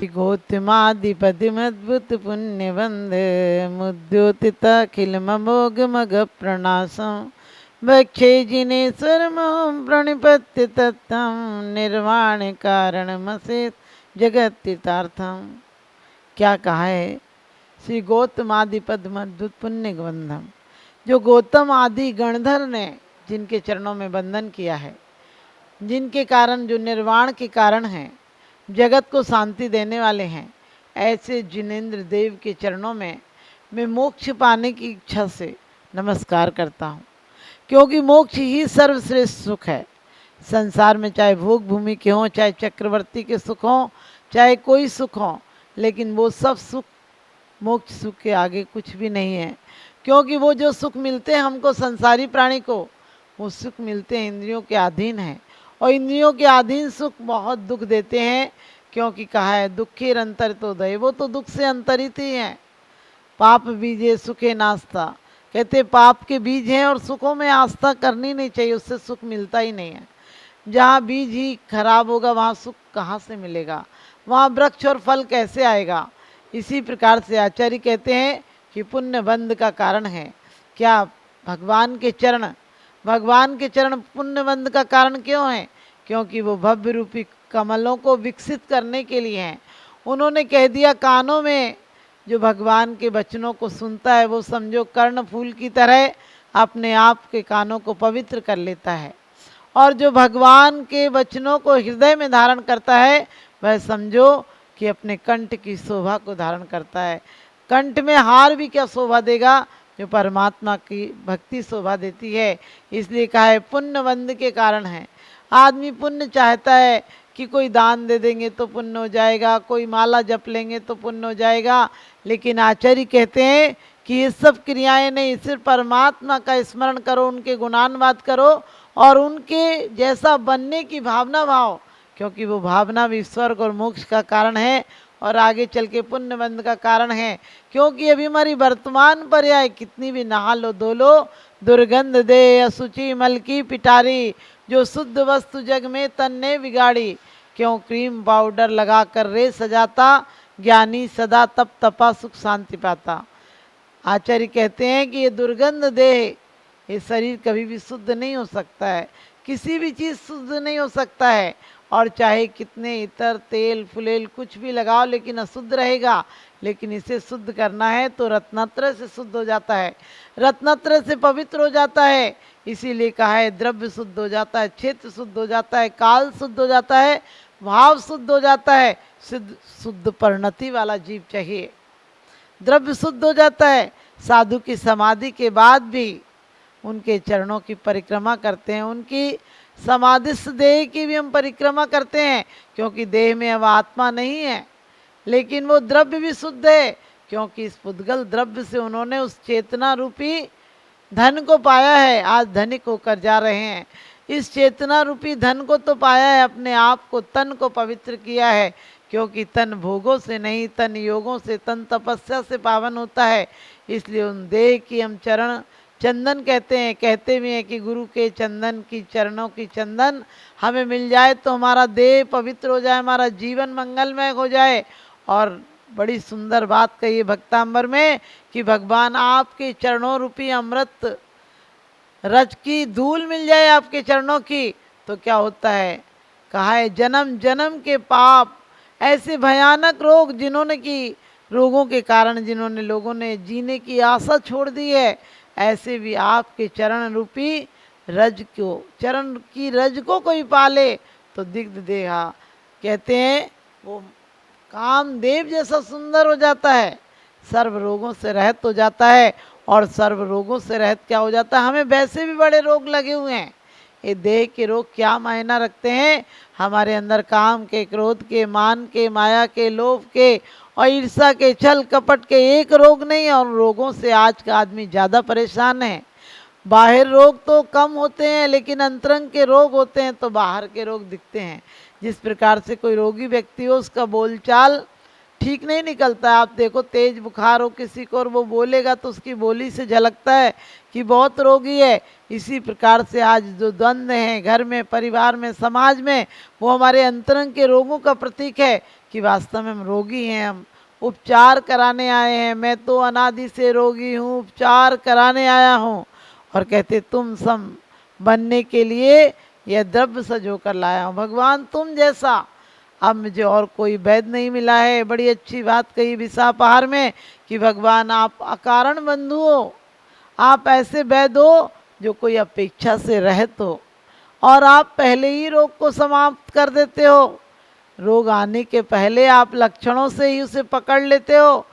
गोत्मादिपतिमद्भुत पुण्यबंध मुद्योतित अखिल ममोघ मग प्रणासम भक्षे जिनेश्वर मोम प्रणिपत्य तत्तम निर्वाण कारणमसेत जगत्तीर्थार्थम। क्या कहा है? श्री गौतम आदि पद्मद्भुत पुण्य बंधम, जो गौतम आदि गणधर ने जिनके चरणों में बंधन किया है, जिनके कारण जो निर्वाण के कारण हैं, जगत को शांति देने वाले हैं, ऐसे जिनेन्द्र देव के चरणों में मैं मोक्ष पाने की इच्छा से नमस्कार करता हूँ, क्योंकि मोक्ष ही सर्वश्रेष्ठ सुख है। संसार में चाहे भोग भूमि के हों, चाहे चक्रवर्ती के सुख हों, चाहे कोई सुख हो, लेकिन वो सब सुख मोक्ष सुख के आगे कुछ भी नहीं है। क्योंकि वो जो सुख मिलते हैं हमको, संसारी प्राणी को, वो सुख मिलते हैं इंद्रियों के अधीन है, और इंद्रियों के अधीन सुख बहुत दुख देते हैं। क्योंकि कहा है दुखेर अंतर तो दय, वो तो दुख से अंतरित ही हैं। पाप बीजे सुखे नास्ता, कहते पाप के बीज हैं और सुखों में आस्था करनी नहीं चाहिए, उससे सुख मिलता ही नहीं है। जहाँ बीज ही खराब होगा वहाँ सुख कहाँ से मिलेगा, वहाँ वृक्ष और फल कैसे आएगा। इसी प्रकार से आचार्य कहते हैं कि पुण्य बंध का कारण है क्या? भगवान के चरण, भगवान के चरण पुण्य बंध का कारण क्यों है? क्योंकि वो भव्य रूपी कमलों को विकसित करने के लिए हैं। उन्होंने कह दिया, कानों में जो भगवान के वचनों को सुनता है वो समझो कर्ण फूल की तरह अपने आप के कानों को पवित्र कर लेता है, और जो भगवान के वचनों को हृदय में धारण करता है वह समझो कि अपने कंठ की शोभा को धारण करता है। कंठ में हार भी क्या शोभा देगा, जो परमात्मा की भक्ति शोभा देती है। इसलिए कहा है पुण्य बंध के कारण है। आदमी पुण्य चाहता है कि कोई दान दे देंगे तो पुण्य हो जाएगा, कोई माला जप लेंगे तो पुण्य हो जाएगा, लेकिन आचार्य कहते हैं कि ये सब क्रियाएं नहीं, सिर्फ परमात्मा का स्मरण करो, उनके गुणानुवाद करो और उनके जैसा बनने की भावना भाव, क्योंकि वो भावना भी स्वर्ग और मोक्ष का कारण है और आगे चल के पुण्य बंध का कारण है। क्योंकि अभी हमारी वर्तमान पर्याय कितनी भी नहा लो धो लो, दुर्गंध दे असुचि मल की पिटारी, जो शुद्ध वस्तु जग में तन ने बिगाड़ी। क्यों क्रीम पाउडर लगा कर रे सजाता, ज्ञानी सदा तप तपा सुख शांति पाता। आचार्य कहते हैं कि ये दुर्गंध देह, ये शरीर कभी भी शुद्ध नहीं हो सकता है, किसी भी चीज़ शुद्ध नहीं हो सकता है, और चाहे कितने इतर तेल फुलेल कुछ भी लगाओ लेकिन अशुद्ध रहेगा। लेकिन इसे शुद्ध करना है तो रत्नत्र से शुद्ध हो जाता है, रत्नत्र से पवित्र हो जाता है। इसीलिए कहा है द्रव्य शुद्ध हो जाता है, क्षेत्र शुद्ध हो जाता है, काल शुद्ध हो जाता है, भाव शुद्ध हो जाता है। शुद्ध परिणति वाला जीव चाहिए। द्रव्य शुद्ध हो जाता है। साधु की समाधि के बाद भी उनके चरणों की परिक्रमा करते हैं, उनकी समाधिस्थ देह की भी हम परिक्रमा करते हैं, क्योंकि देह में अब आत्मा नहीं है, लेकिन वो द्रव्य भी शुद्ध है, क्योंकि इस पुद्गल द्रव्य से उन्होंने उस चेतना रूपी धन को पाया है। आज धनिक होकर जा रहे हैं, इस चेतना रूपी धन को तो पाया है, अपने आप को, तन को पवित्र किया है। क्योंकि तन भोगों से नहीं, तन योगों से, तन तपस्या से पावन होता है। इसलिए उन देह की हम चरण चंदन कहते हैं, कहते भी हैं कि गुरु के चंदन की, चरणों की चंदन हमें मिल जाए तो हमारा देह पवित्र हो जाए, हमारा जीवन मंगलमय हो जाए। और बड़ी सुंदर बात कही है भक्तांबर में कि भगवान आपके चरणों रूपी अमृत रज की धूल मिल जाए आपके चरणों की, तो क्या होता है? कहा है जन्म जन्म के पाप, ऐसे भयानक रोग जिन्होंने की, रोगों के कारण जिन्होंने लोगों ने जीने की आशा छोड़ दी है, ऐसे भी आपके चरण रूपी रज को, चरण की रज को कोई पाले तो दिग्ध देहा, कहते हैं वो कामदेव जैसा सुंदर हो जाता है, सर्व रोगों से रहित हो जाता है। और सर्व रोगों से रहित क्या हो जाता है? हमें वैसे भी बड़े रोग लगे हुए हैं, ये देह के रोग क्या मायना रखते हैं? हमारे अंदर काम के, क्रोध के, मान के, माया के, लोभ के और ईर्षा के, छल कपट के एक रोग नहीं है। और रोगों से आज का आदमी ज़्यादा परेशान है। बाहर रोग तो कम होते हैं, लेकिन अंतरंग के रोग होते हैं तो बाहर के रोग दिखते हैं। जिस प्रकार से कोई रोगी व्यक्ति हो, उसका बोलचाल ठीक नहीं निकलता है। आप देखो तेज बुखार हो किसी को और वो बोलेगा तो उसकी बोली से झलकता है कि बहुत रोगी है। इसी प्रकार से आज जो द्वंद्व हैं घर में, परिवार में, समाज में, वो हमारे अंतरंग के रोगों का प्रतीक है कि वास्तव में हम रोगी हैं। हम उपचार कराने आए हैं। मैं तो अनादि से रोगी हूँ, उपचार कराने आया हूँ। और कहते तुम सम बनने के लिए यह द्रव्य सजो कर लाया हूँ। भगवान तुम जैसा अब मुझे और कोई वैद्य नहीं मिला है। बड़ी अच्छी बात कही विसापहार में कि भगवान आप अकारण बंधु हो, आप ऐसे वैद्य हो जो कोई अपेक्षा से रहित हो, और आप पहले ही रोग को समाप्त कर देते हो। रोग आने के पहले आप लक्षणों से ही उसे पकड़ लेते हो।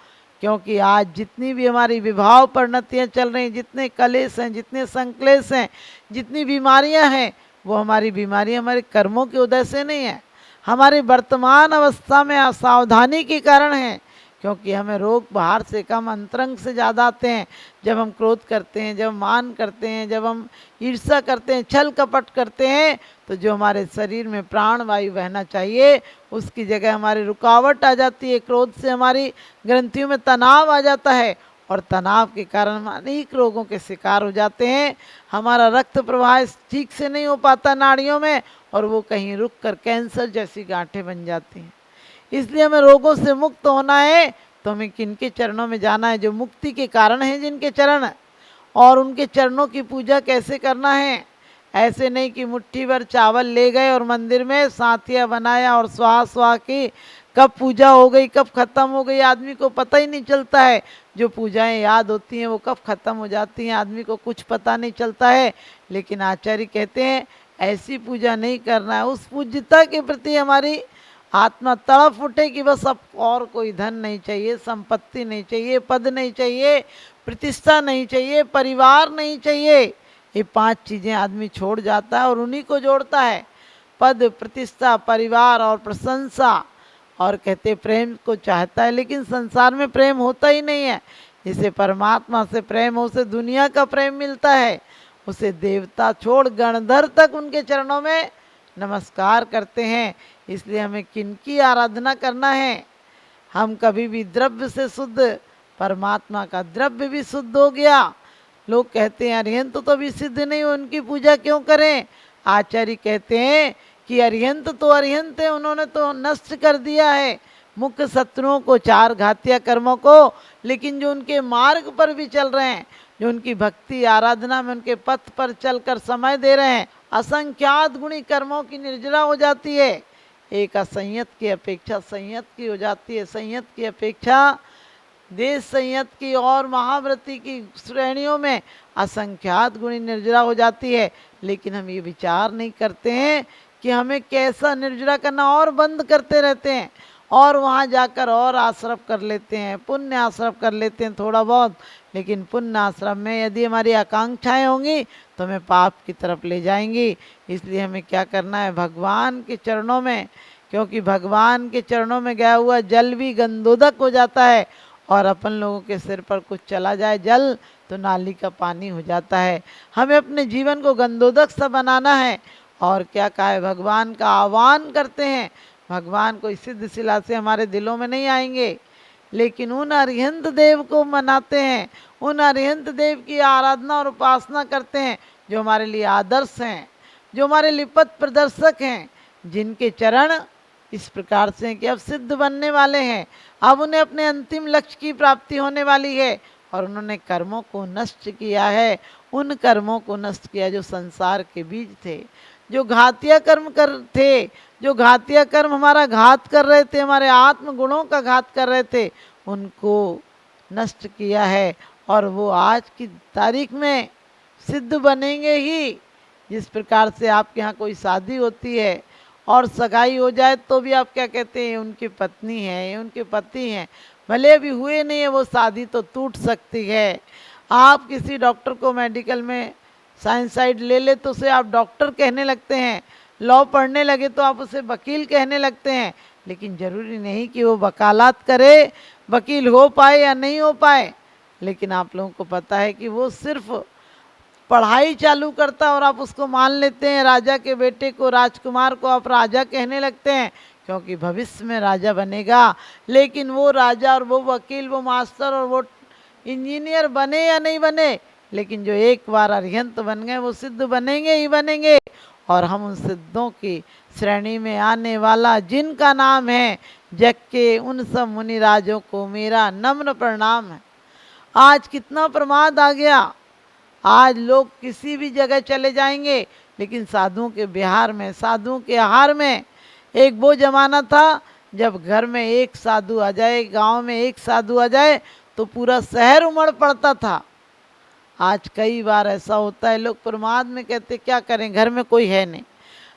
क्योंकि आज जितनी भी हमारी विभाव परिणतियाँ चल रही हैं, जितने कलेश हैं, जितने संक्लेश हैं, जितनी बीमारियां हैं, वो हमारी बीमारियां हमारे कर्मों के उदय से नहीं है, हमारी वर्तमान अवस्था में असावधानी के कारण है। क्योंकि हमें रोग बाहर से कम अंतरंग से ज़्यादा आते हैं। जब हम क्रोध करते हैं, जब हम मान करते हैं, जब हम ईर्ष्या करते हैं, छल कपट करते हैं, तो जो हमारे शरीर में प्राण वायु बहना चाहिए उसकी जगह हमारी रुकावट आ जाती है। क्रोध से हमारी ग्रंथियों में तनाव आ जाता है और तनाव के कारण हम अनेक रोगों के शिकार हो जाते हैं। हमारा रक्त प्रवाह ठीक से नहीं हो पाता नाड़ियों में, और वो कहीं रुक कर कैंसर जैसी गांठें बन जाती हैं। इसलिए हमें रोगों से मुक्त होना है तो हमें किनके चरणों में जाना है? जो मुक्ति के कारण हैं जिनके चरण, और उनके चरणों की पूजा कैसे करना है? ऐसे नहीं कि मुट्ठी भर चावल ले गए और मंदिर में साथिया बनाया और स्वाहा स्वाहा की, कब पूजा हो गई कब खत्म हो गई आदमी को पता ही नहीं चलता है। जो पूजाएं याद होती हैं वो कब खत्म हो जाती हैं आदमी को कुछ पता नहीं चलता है। लेकिन आचार्य कहते हैं ऐसी पूजा नहीं करना है। उस पूज्यता के प्रति हमारी आत्मा तड़प उठे कि बस अब और कोई धन नहीं चाहिए, संपत्ति नहीं चाहिए, पद नहीं चाहिए, प्रतिष्ठा नहीं चाहिए, परिवार नहीं चाहिए। ये 5 चीज़ें आदमी छोड़ जाता है और उन्हीं को जोड़ता है, पद, प्रतिष्ठा, परिवार और प्रशंसा। और कहते प्रेम को चाहता है, लेकिन संसार में प्रेम होता ही नहीं है। जिसे परमात्मा से प्रेम हो उसे दुनिया का प्रेम मिलता है। उसे देवता छोड़ गणधर तक उनके चरणों में नमस्कार करते हैं। इसलिए हमें किनकी आराधना करना है? हम कभी भी द्रव्य से शुद्ध, परमात्मा का द्रव्य भी शुद्ध हो गया। लोग कहते हैं अरिहंत तो भी सिद्ध नहीं हो, उनकी पूजा क्यों करें? आचार्य कहते हैं कि अरिहंत तो अरिहंत है, उन्होंने तो नष्ट कर दिया है मुख्य शत्रुओं को, 4 घातिया कर्मों को। लेकिन जो उनके मार्ग पर भी चल रहे हैं, जो उनकी भक्ति आराधना में उनके पथ पर चलकर समय दे रहे हैं, असंख्यात गुणी कर्मों की निर्जरा हो जाती है। एक असंयत की अपेक्षा संयत की हो जाती है, संयत की अपेक्षा देश संयत की और महाव्रती की श्रेणियों में असंख्यात गुणी निर्जरा हो जाती है। लेकिन हम ये विचार नहीं करते हैं कि हमें कैसा निर्जरा करना, और बंद करते रहते हैं और वहाँ जाकर और आश्रम कर लेते हैं, पुण्य आश्रम कर लेते हैं थोड़ा बहुत। लेकिन पुण्य आश्रम में यदि हमारी आकांक्षाएं होंगी तो हमें पाप की तरफ ले जाएंगी। इसलिए हमें क्या करना है? भगवान के चरणों में, क्योंकि भगवान के चरणों में गया हुआ जल भी गंधोदक हो जाता है, और अपन लोगों के सिर पर कुछ चला जाए जल तो नाली का पानी हो जाता है। हमें अपने जीवन को गंधोदक सा बनाना है। और क्या कहा है? भगवान का आह्वान करते हैं। भगवान कोई सिद्ध शिला से हमारे दिलों में नहीं आएंगे, लेकिन उन अरिहंत देव को मनाते हैं, उन अरिहंत देव की आराधना और उपासना करते हैं जो हमारे लिए आदर्श हैं, जो हमारे लिए पथ प्रदर्शक हैं, जिनके चरण इस प्रकार से हैं कि अब सिद्ध बनने वाले हैं, अब उन्हें अपने अंतिम लक्ष्य की प्राप्ति होने वाली है। और उन्होंने कर्मों को नष्ट किया है, उन कर्मों को नष्ट किया जो संसार के बीज थे, जो घातिया कर्म थे, जो घातिया कर्म हमारा घात कर रहे थे, हमारे आत्म गुणों का घात कर रहे थे, उनको नष्ट किया है। और वो आज की तारीख में सिद्ध बनेंगे ही। जिस प्रकार से आपके यहाँ कोई शादी होती है और सगाई हो जाए तो भी आप क्या कहते हैं? उनकी पत्नी है, उनके पति हैं, भले अभी हुए नहीं है, वो शादी तो टूट सकती है। आप किसी डॉक्टर को मेडिकल में साइंस साइड ले ले तो उसे आप डॉक्टर कहने लगते हैं, लॉ पढ़ने लगे तो आप उसे वकील कहने लगते हैं। लेकिन ज़रूरी नहीं कि वो वकालत करे, वकील हो पाए या नहीं हो पाए। लेकिन आप लोगों को पता है कि वो सिर्फ पढ़ाई चालू करता और आप उसको मान लेते हैं। राजा के बेटे को, राजकुमार को आप राजा कहने लगते हैं, क्योंकि भविष्य में राजा बनेगा। लेकिन वो राजा और वो वकील, वो मास्टर और वो इंजीनियर बने या नहीं बने, लेकिन जो एक बार अरिहंत बन गए वो सिद्ध बनेंगे ही बनेंगे। और हम उन सिद्धों की श्रेणी में आने वाला जिनका नाम है जग के, उन सब मुनिराजों को मेरा नम्र प्रणाम है। आज कितना प्रमाद आ गया। आज लोग किसी भी जगह चले जाएंगे, लेकिन साधुओं के बिहार में, साधुओं के आहार में। एक वो जमाना था जब घर में एक साधु आ जाए, गांव में एक साधु आ जाए तो पूरा शहर उमड़ पड़ता था। आज कई बार ऐसा होता है, लोग प्रमाद में कहते क्या करें, घर में कोई है नहीं।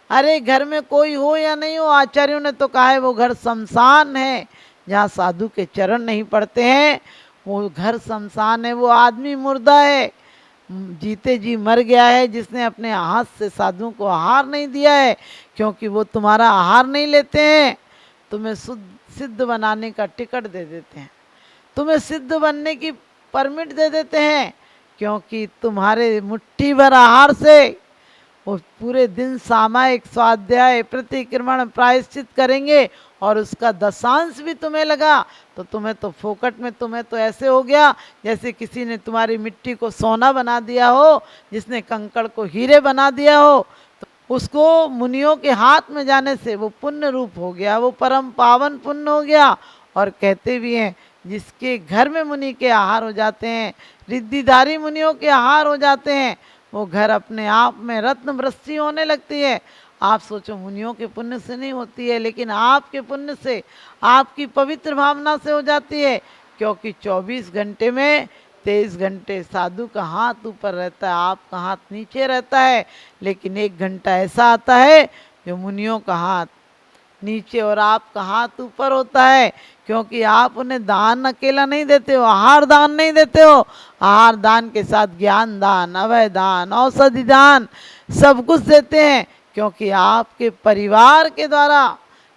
अरे घर में कोई हो या नहीं हो, आचार्यों ने तो कहा है वो घर शमशान है। जहाँ साधु के चरण नहीं पड़ते हैं वो घर शमशान है, वो आदमी मुर्दा है, जीते जी मर गया है, जिसने अपने हाथ से साधुओं को आहार नहीं दिया है। क्योंकि वो तुम्हारा आहार नहीं लेते हैं, तुम्हें सिद्ध बनाने का टिकट दे देते हैं, तुम्हें सिद्ध बनने की परमिट दे देते हैं। क्योंकि तुम्हारे मुट्ठी भर आहार से वो पूरे दिन सामायिक स्वाध्याय प्रतिक्रमण प्रायश्चित करेंगे, और उसका दशांश भी तुम्हें लगा तो तुम्हें तो फोकट में, तुम्हें तो ऐसे हो गया जैसे किसी ने तुम्हारी मिट्टी को सोना बना दिया हो, जिसने कंकड़ को हीरे बना दिया हो। तो उसको मुनियों के हाथ में जाने से वो पुण्य रूप हो गया, वो परम पावन पुण्य हो गया। और कहते भी हैं जिसके घर में मुनि के आहार हो जाते हैं, रिद्धिधारी मुनियों के आहार हो जाते हैं, वो घर अपने आप में रत्न वृष्टि होने लगती है। आप सोचो मुनियों के पुण्य से नहीं होती है, लेकिन आपके पुण्य से, आपकी पवित्र भावना से हो जाती है। क्योंकि 24 घंटे में 23 घंटे साधु का हाथ ऊपर रहता है, आपका हाथ नीचे रहता है। लेकिन 1 घंटा ऐसा आता है जो मुनियों का हाथ नीचे और आपका हाथ ऊपर होता है। क्योंकि आप उन्हें दान अकेला नहीं देते हो, आहार दान नहीं देते हो, आहार दान के साथ ज्ञान दान, अभय दान, औषधि दान, सब कुछ देते हैं। क्योंकि आपके परिवार के द्वारा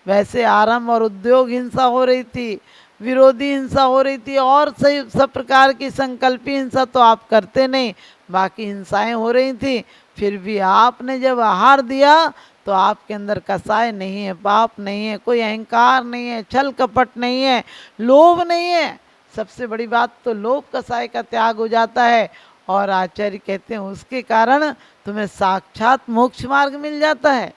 वैसे आरंभ और उद्योग हिंसा हो रही थी, विरोधी हिंसा हो रही थी, और सही सब प्रकार की संकल्पी हिंसा तो आप करते नहीं, बाकी हिंसाएं हो रही थी। फिर भी आपने जब आहार दिया तो आपके अंदर कसाय नहीं है, पाप नहीं है, कोई अहंकार नहीं है, छल कपट नहीं है, लोभ नहीं है। सबसे बड़ी बात तो लोभ कसाय का त्याग हो जाता है। और आचार्य कहते हैं उसके कारण तुम्हें साक्षात मोक्ष मार्ग मिल जाता है।